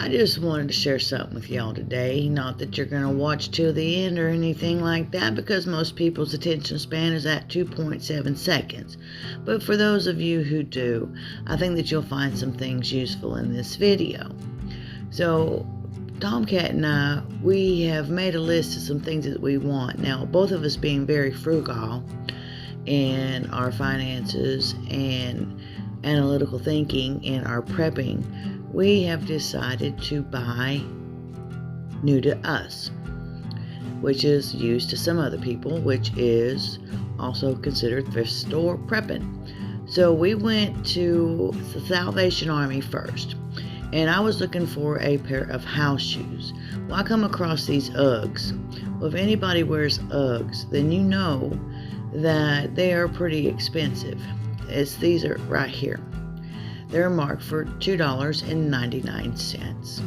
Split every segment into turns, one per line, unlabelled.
I just wanted to share something with y'all today. Not that you're going to watch till the end or anything like that, because most people's attention span is at 2.7 seconds. But for those of you who do, I think that you'll find some things useful in this video. So, Tomcat and I, we have made a list of some things that we want. Now, both of us being very frugal in our finances and analytical thinking in our prepping, we have decided to buy new to us, which is used to some other people, which is also considered thrift store prepping. So we went to the Salvation Army first, and I was looking for a pair of house shoes. Well, I come across these Uggs. Well, if anybody wears Uggs, then you know that they are pretty expensive. These are right here. They're marked for $2.99.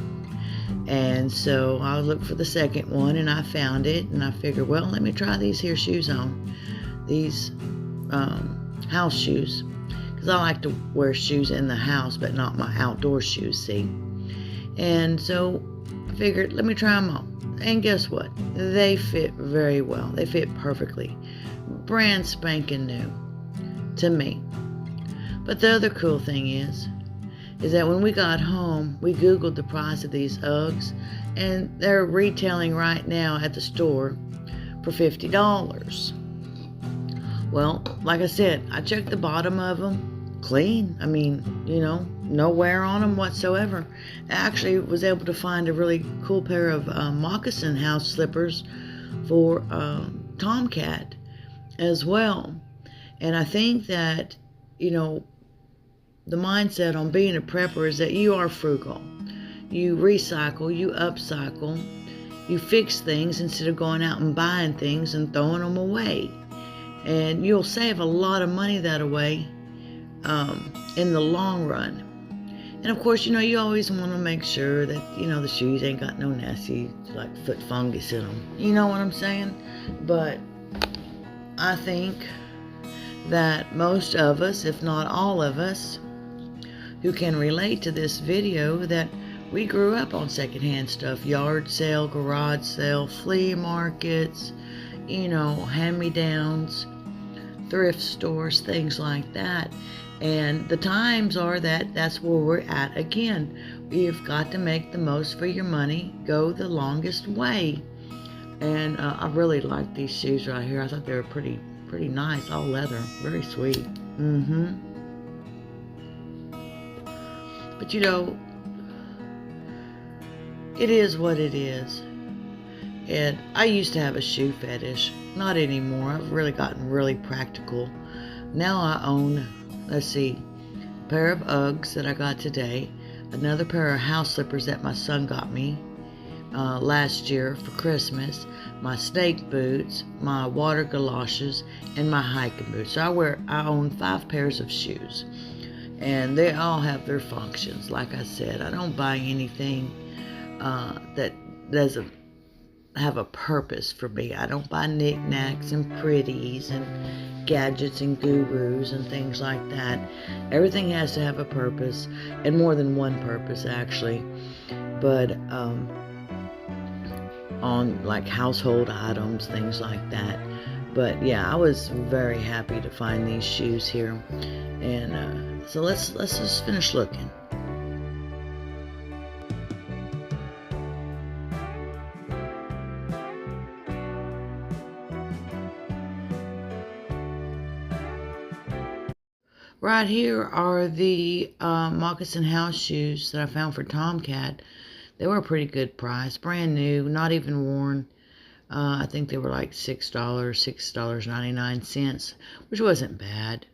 And so I looked for the second one, and I found it, and I figured, well, let me try these here shoes on. These house shoes, because I like to wear shoes in the house, but not my outdoor shoes, see? And so I figured, let me try them on. And guess what? They fit very well. They fit perfectly. Brand spanking new to me. But the other cool thing is that when we got home, we Googled the price of these Uggs, and they're retailing right now at the store for $50. Well, like I said, I checked the bottom of them, clean. I mean, no wear on them whatsoever. I actually was able to find a really cool pair of moccasin house slippers for Tomcat as well. And I think that, the mindset on being a prepper is that you are frugal. You recycle, you upcycle, you fix things instead of going out and buying things and throwing them away. And you'll save a lot of money that way in the long run. And of course, you always want to make sure that, the shoes ain't got no nasty, like, foot fungus in them. You know what I'm saying? But I think that most of us, if not all of us, who can relate to this video, that we grew up on secondhand stuff, yard sale, garage sale, flea markets, hand-me-downs, thrift stores, things like that. And the times are that's where we're at again. You've got to make the most for your money, go the longest way. And I really like these shoes right here. I thought they were pretty nice, all leather, very sweet. But it is what it is. And I used to have a shoe fetish. Not anymore. I've really gotten really practical. Now I own, a pair of Uggs that I got today, another pair of house slippers that my son got me last year for Christmas, my snake boots, my water galoshes, and my hiking boots. So I own 5 pairs of shoes, and they all have their functions. Like I said, I don't buy anything that doesn't have a purpose for me. I don't buy knickknacks and pretties and gadgets and gurus and things like that. Everything has to have a purpose, and more than one purpose, actually. But on like household items, things like that. But yeah, I was very happy to find these shoes here, and so let's just finish looking. Right here are the moccasin house shoes that I found for Tomcat. They were a pretty good price, brand new, not even worn. I think they were like $6.99, which wasn't bad.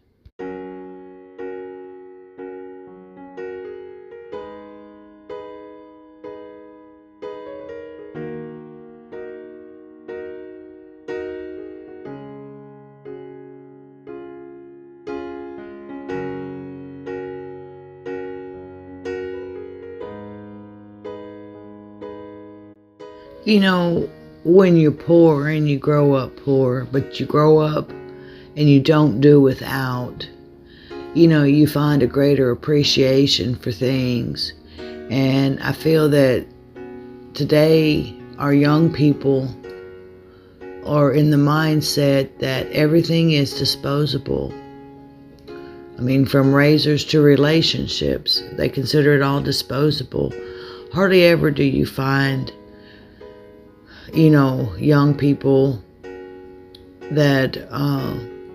When you're poor and you grow up poor, but you grow up and you don't do without, you find a greater appreciation for things. And I feel that today our young people are in the mindset that everything is disposable. I mean, from razors to relationships, they consider it all disposable. Hardly ever do you find, young people that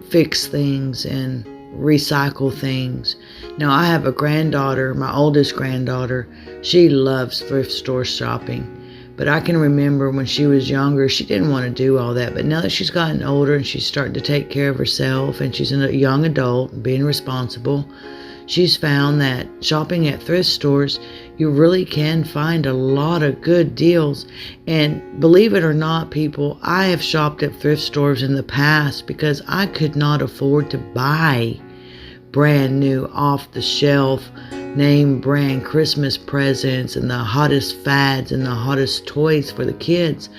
fix things and recycle things. Now, I have a granddaughter, my oldest granddaughter. She loves thrift store shopping. But I can remember when she was younger, she didn't want to do all that. But now that she's gotten older and she's starting to take care of herself and she's a young adult, being responsible, she's found that shopping at thrift stores, you really can find a lot of good deals. And believe it or not, people, I have shopped at thrift stores in the past because I could not afford to buy brand new, off the shelf, name brand Christmas presents and the hottest fads and the hottest toys for the kids.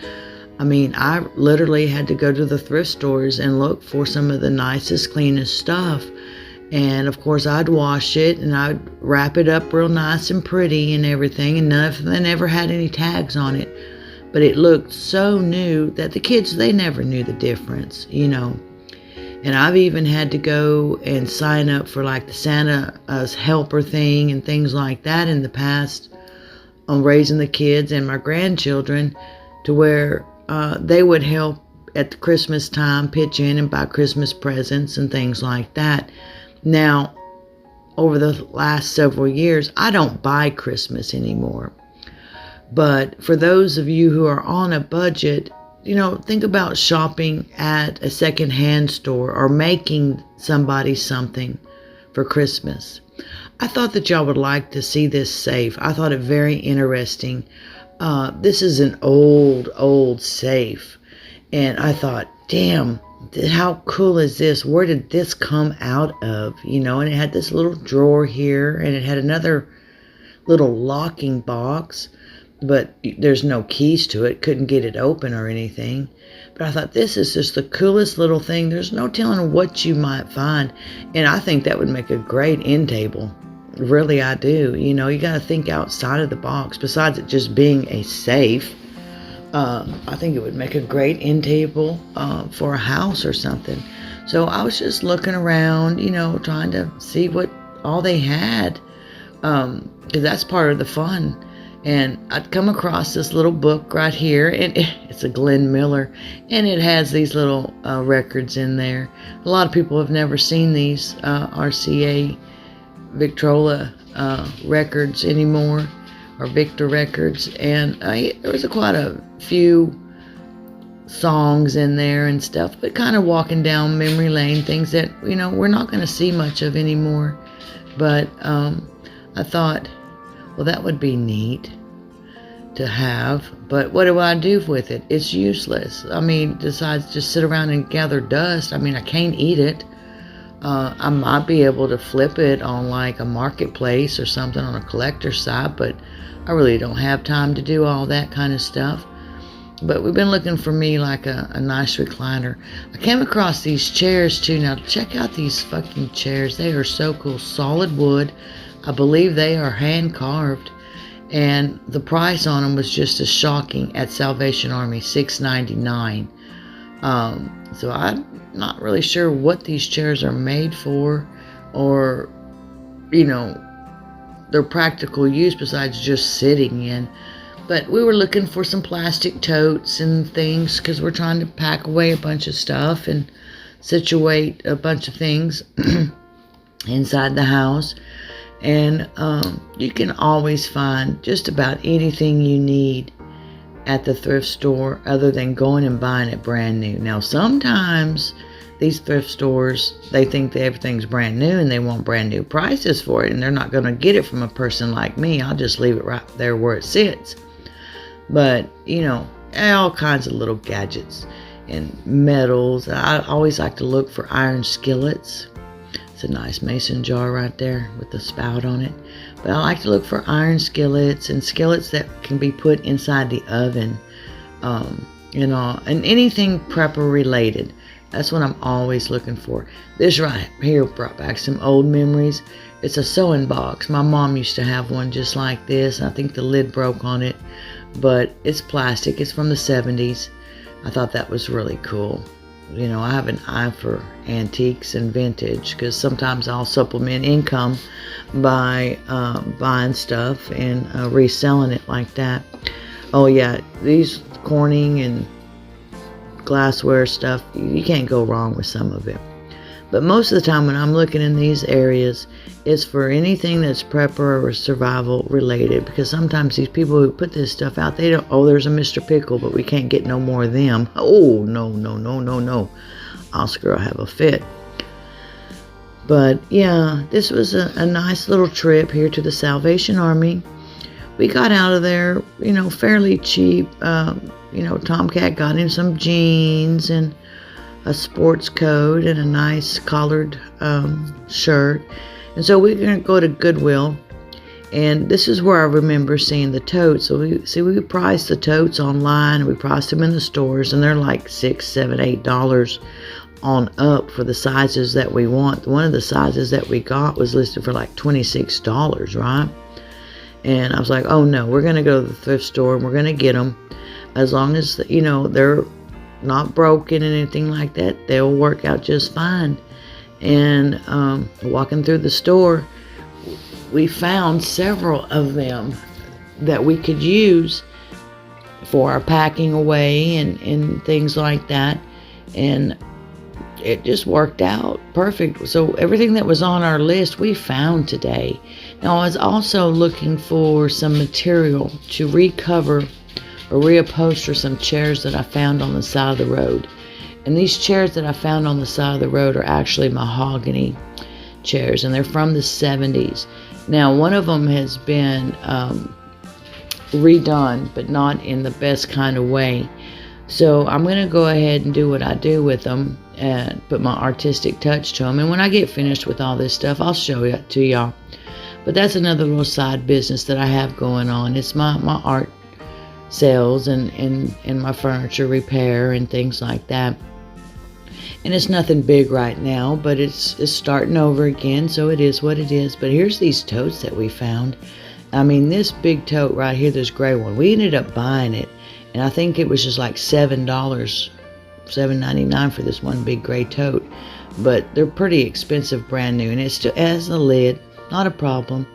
I mean, I literally had to go to the thrift stores and look for some of the nicest, cleanest stuff. And of course, I'd wash it and I'd wrap it up real nice and pretty and everything. And none of them ever had any tags on it. But it looked so new that the kids, they never knew the difference. And I've even had to go and sign up for like the Santa's helper thing and things like that in the past on raising the kids and my grandchildren, to where they would help at the Christmas time, pitch in and buy Christmas presents and things like that. Now, over the last several years, I don't buy Christmas anymore. But for those of you who are on a budget, think about shopping at a secondhand store or making somebody something for Christmas. I thought that y'all would like to see this safe. I thought it very interesting. This is an old safe. And I thought, damn, how cool is this? Where did this come out of? And it had this little drawer here and it had another little locking box. But there's no keys to it. Couldn't get it open or anything. But I thought, this is just the coolest little thing. There's no telling what you might find. And I think that would make a great end table. Really, I do. You got to think outside of the box. Besides it just being a safe, I think it would make a great end table for a house or something. So I was just looking around, trying to see what all they had. Because that's part of the fun. And I'd come across this little book right here, and it's a Glenn Miller, and it has these little records in there. A lot of people have never seen these RCA Victrola records anymore, or Victor records, and there was quite a few songs in there and stuff, but kind of walking down memory lane, things that, we're not going to see much of anymore. But I thought, well, that would be neat to have, but what do I do with it? It's useless. I mean, besides just sit around and gather dust. I mean, I can't eat it. I might be able to flip it on like a marketplace or something on a collector's site, but I really don't have time to do all that kind of stuff. But we've been looking for me like a nice recliner. I came across these chairs too. Now check out these fucking chairs. They are so cool. Solid wood. I believe they are hand carved, and the price on them was just as shocking at Salvation Army, $6.99. So I'm not really sure what these chairs are made for, or their practical use besides just sitting in. But we were looking for some plastic totes and things because we're trying to pack away a bunch of stuff and situate a bunch of things inside the house. And you can always find just about anything you need at the thrift store other than going and buying it brand new. Now, sometimes these thrift stores, they think that everything's brand new and they want brand new prices for it, and they're not going to get it from a person like me. I'll just leave it right there where it sits. But, all kinds of little gadgets and metals. I always like to look for iron skillets. It's a nice mason jar right there with the spout on it. But I like to look for iron skillets and skillets that can be put inside the oven, and anything prepper related. That's what I'm always looking for. This right here brought back some old memories. it's a sewing box. My mom used to have one just like this. I think the lid broke on it, but it's plastic. It's from the 70s. I thought that was really cool. You know, I have an eye for antiques and vintage because sometimes I'll supplement income by buying stuff and reselling it like that. Oh yeah, these Corning and glassware stuff, you can't go wrong with some of it. But most of the time when I'm looking in these areas, it's for anything that's prepper or survival related, because sometimes these people who put this stuff out, they don't, oh, there's a Mr. Pickle, but we can't get no more of them. Oh, no, no, no, no, no. Oscar will have a fit. But yeah, this was a nice little trip here to the Salvation Army. We got out of there, you know, fairly cheap. You know, Tomcat got him some jeans and a sports coat and a nice collared shirt. And so we're going to go to Goodwill. And this is where I remember seeing the totes. So we priced the totes online, and we priced them in the stores, and they're like $6, $7, $8 on up for the sizes that we want. One of the sizes that we got was listed for like $26, right? And I was like, oh no, we're going to go to the thrift store and we're going to get them. As long as, you know, they're not broken and anything like that, they'll work out just fine. And walking through the store, we found several of them that we could use for our packing away and things like that. And it just worked out perfect. So everything that was on our list, we found today. Now, I was also looking for some material to recover or reupholster some chairs that I found on the side of the road. And these chairs that I found on the side of the road are actually mahogany chairs, and they're from the 70s. Now, one of them has been redone, but not in the best kind of way. So I'm going to go ahead and do what I do with them and put my artistic touch to them. And when I get finished with all this stuff, I'll show it to y'all. But that's another little side business that I have going on. It's my art sales and my furniture repair and things like that. And it's nothing big right now, but it's starting over again, so it is what it is. But here's these totes that we found. I mean, this big tote right here, this gray one, we ended up buying it, and I think it was just like $7, $7.99 for this one big gray tote. But they're pretty expensive, brand new, and it still has a lid, not a problem.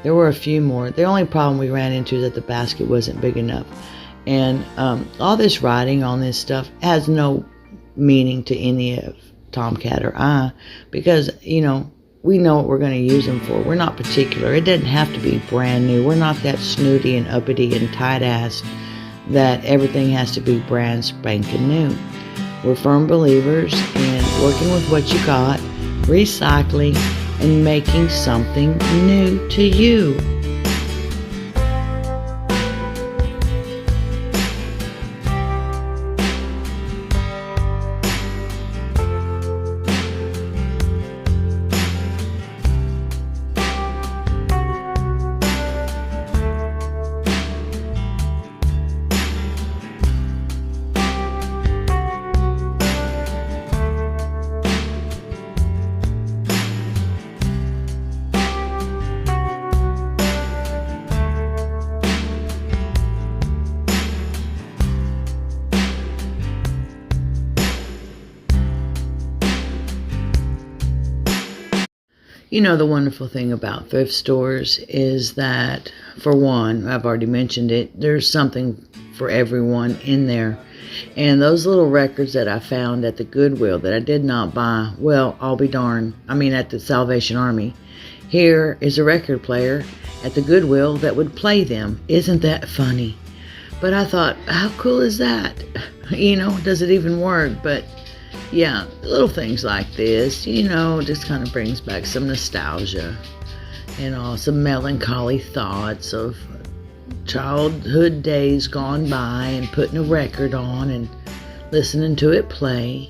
There were a few more. The only problem we ran into is that the basket wasn't big enough. And all this writing on this stuff has no meaning to any of Tomcat or I, because, you know, we know what we're going to use them for. We're not particular. It doesn't have to be brand new. We're not that snooty and uppity and tight-ass that everything has to be brand spanking new. We're firm believers in working with what you got, recycling, and making something new to you. You know, the wonderful thing about thrift stores is that, for one, I've already mentioned it, there's something for everyone in there. And those little records that I found at the Goodwill that I did not buy, well, I'll be darned. I mean, at the Salvation Army. Here is a record player at the Goodwill that would play them. Isn't that funny? But I thought, how cool is that? You know, does it even work? But yeah, little things like this, you know, just kind of brings back some nostalgia, you know, some melancholy thoughts of childhood days gone by and putting a record on and listening to it play.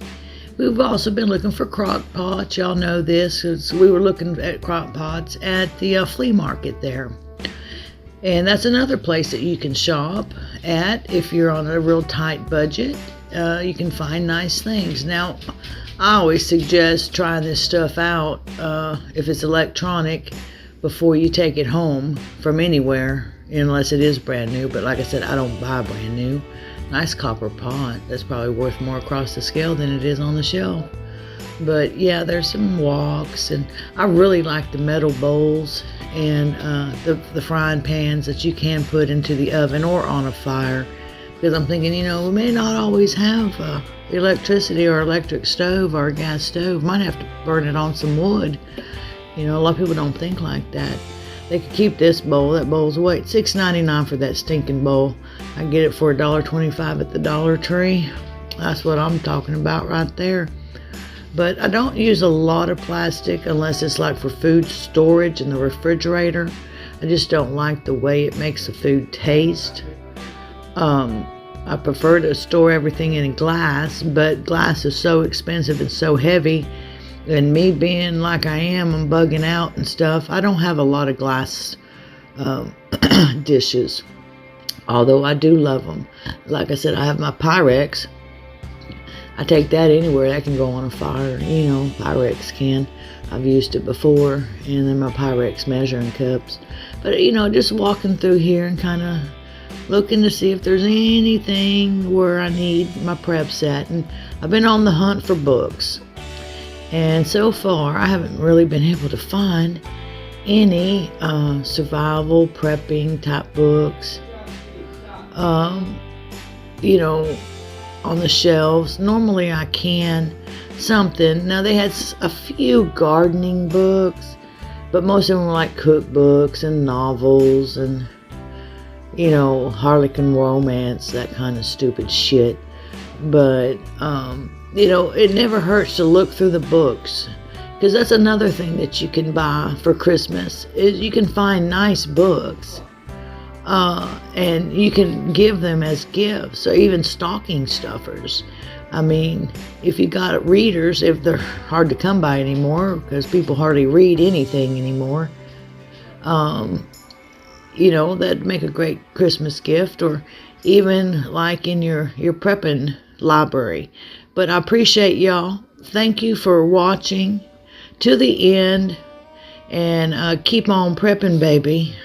We've also been looking for crock pots. Y'all know this, because we were looking at crock pots at the flea market there. And that's another place that you can shop at if you're on a real tight budget. You can find nice things. Now, I always suggest trying this stuff out if it's electronic before you take it home from anywhere, unless it is brand new. But like I said, I don't buy brand new. Nice copper pot. That's probably worth more across the scale than it is on the shelf. But yeah, there's some woks, and I really like the metal bowls and the frying pans that you can put into the oven or on a fire. Because I'm thinking, we may not always have electricity or electric stove or a gas stove. Might have to burn it on some wood. A lot of people don't think like that. They could keep this bowl. That bowl's weight $6.99 for that stinking bowl. I get it for $1.25 at the Dollar Tree. That's what I'm talking about right there. But I don't use a lot of plastic unless it's like for food storage in the refrigerator. I just don't like the way it makes the food taste. I prefer to store everything in glass, but glass is so expensive and so heavy. And me being like I am, I'm bugging out and stuff. I don't have a lot of glass dishes, although I do love them. Like I said, I have my Pyrex. I take that anywhere. That can go on a fire, Pyrex can. I've used it before. And then my Pyrex measuring cups. But, just walking through here and kind of looking to see if there's anything where I need my prep set. And I've been on the hunt for books. And so far, I haven't really been able to find any survival prepping type books. On the shelves. Normally I can something. Now they had a few gardening books, but most of them were like cookbooks and novels and Harlequin romance, that kind of stupid shit. But it never hurts to look through the books, because that's another thing that you can buy for Christmas is you can find nice books. And you can give them as gifts or even stocking stuffers. I mean, if you got readers, if they're hard to come by anymore, because people hardly read anything anymore, that'd make a great Christmas gift, or even like in your prepping library. But I appreciate y'all. Thank you for watching to the end, and keep on prepping, baby.